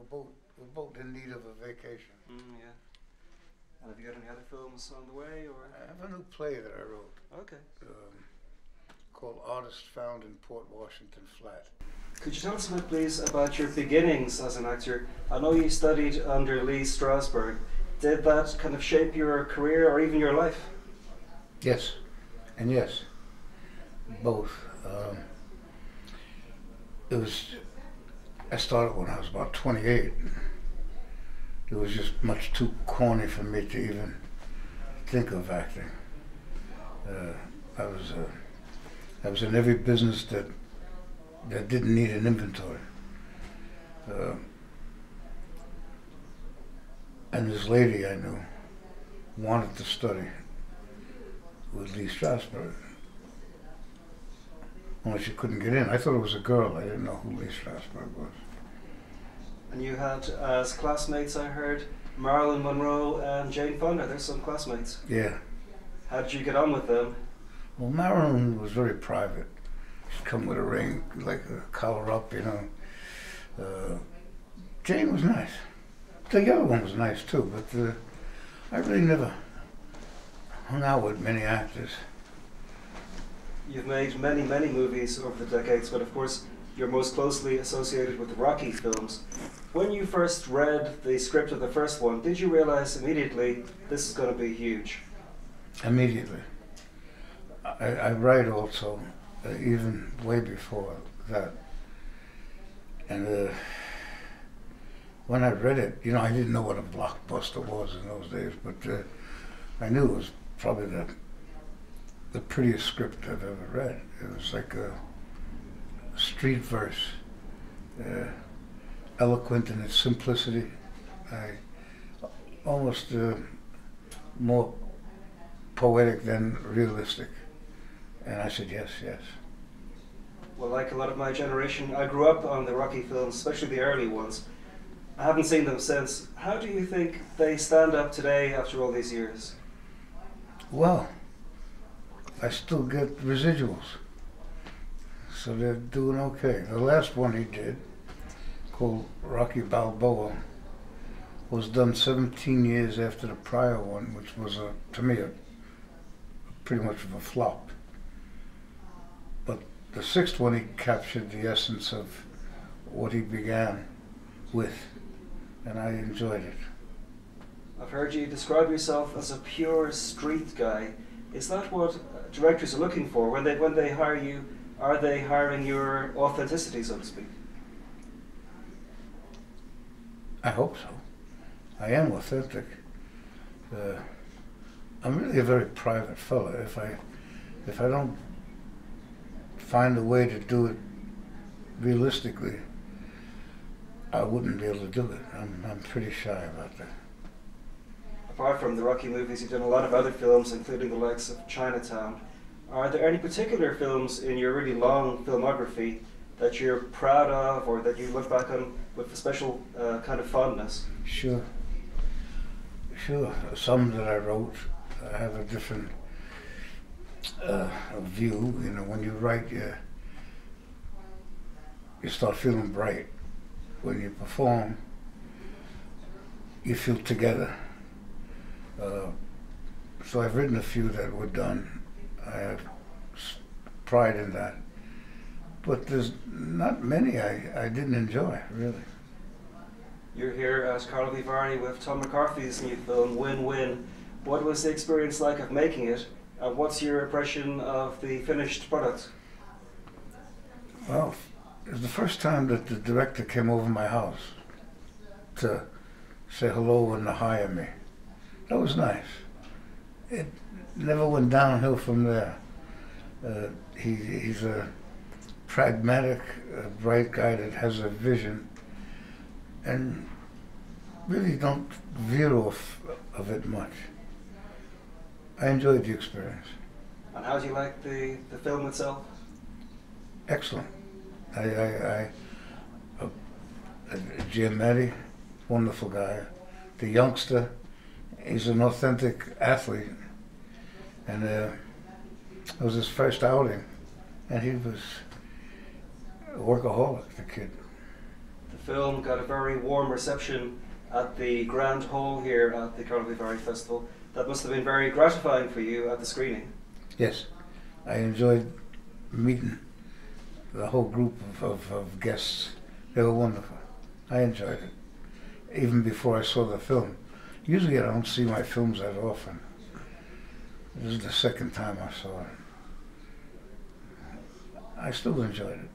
we're both in need of a vacation. Yeah. And have you got any other films on the way, or? I have a new play that I wrote. Okay. Called Artist Found in Port Washington Flat. Could you tell us a bit, please, about your beginnings as an actor? I know you studied under Lee Strasberg. Did that kind of shape your career or even your life? Yes, and yes, both. I started when I was about 28. It was just much too corny for me to even think of acting. I was in every business that didn't need an inventory. And this lady I knew wanted to study with Lee Strasberg. Only she couldn't get in. I thought it was a girl. I didn't know who Lee Strasberg was. And you had as classmates, I heard, Marilyn Monroe and Jane Fonda. They're some classmates. Yeah. How did you get on with them? Well, Marilyn was very private. She'd come with a ring, like a collar up, you know. Jane was nice. The other one was nice too, but I really never hung out with many actors. You've made many, many movies over the decades, but of course you're most closely associated with the Rocky films. When you first read the script of the first one, did you realize immediately this is going to be huge? Immediately. I write also, even way before that. And when I read it, you know, I didn't know what a blockbuster was in those days, but I knew it was probably the prettiest script I've ever read. It was like a street verse, eloquent in its simplicity, almost more poetic than realistic. And I said, yes, yes. Well, like a lot of my generation, I grew up on the Rocky films, especially the early ones. I haven't seen them since. How do you think they stand up today after all these years? Well, I still get residuals, so they're doing okay. The last one he did, called Rocky Balboa, was done 17 years after the prior one, which was, to me, pretty much of a flop. But the sixth one, he captured the essence of what he began with, and I enjoyed it. I've heard you describe yourself as a pure street guy. Is that what directors are looking for when they hire you? Are they hiring your authenticity, so to speak? I hope so. I am authentic. I'm really a very private fellow. If I don't find a way to do it realistically, I wouldn't be able to do it. I'm pretty shy about that. Apart from the Rocky movies, you've done a lot of other films, including the likes of Chinatown. Are there any particular films in your really long filmography that you're proud of, or that you look back on with a special kind of fondness? Sure. Some that I wrote have a different view. You know, when you write, you start feeling bright. When you perform, you feel together. So I've written a few that were done. I have pride in that. But there's not many I didn't enjoy, really. You're here at Carlo Vivari with Tom McCarthy's new film, Win Win. What was the experience like of making it? And what's your impression of the finished product? Well, it was the first time that the director came over my house to say hello and to hire me. That was nice. It never went downhill from there. He's a pragmatic, bright guy that has a vision, and really don't veer off of it much. I enjoyed the experience. And how do you like the film itself? Excellent. Giamatti, wonderful guy. The youngster, he's an authentic athlete, and it was his first outing, and he was a workaholic, the kid. The film got a very warm reception at the Grand Hall here at the KVIFF Festival. That must have been very gratifying for you at the screening. Yes, I enjoyed meeting the whole group of guests. They were wonderful. I enjoyed it, even before I saw the film. Usually I don't see my films that often. This is the second time I saw it. I still enjoyed it.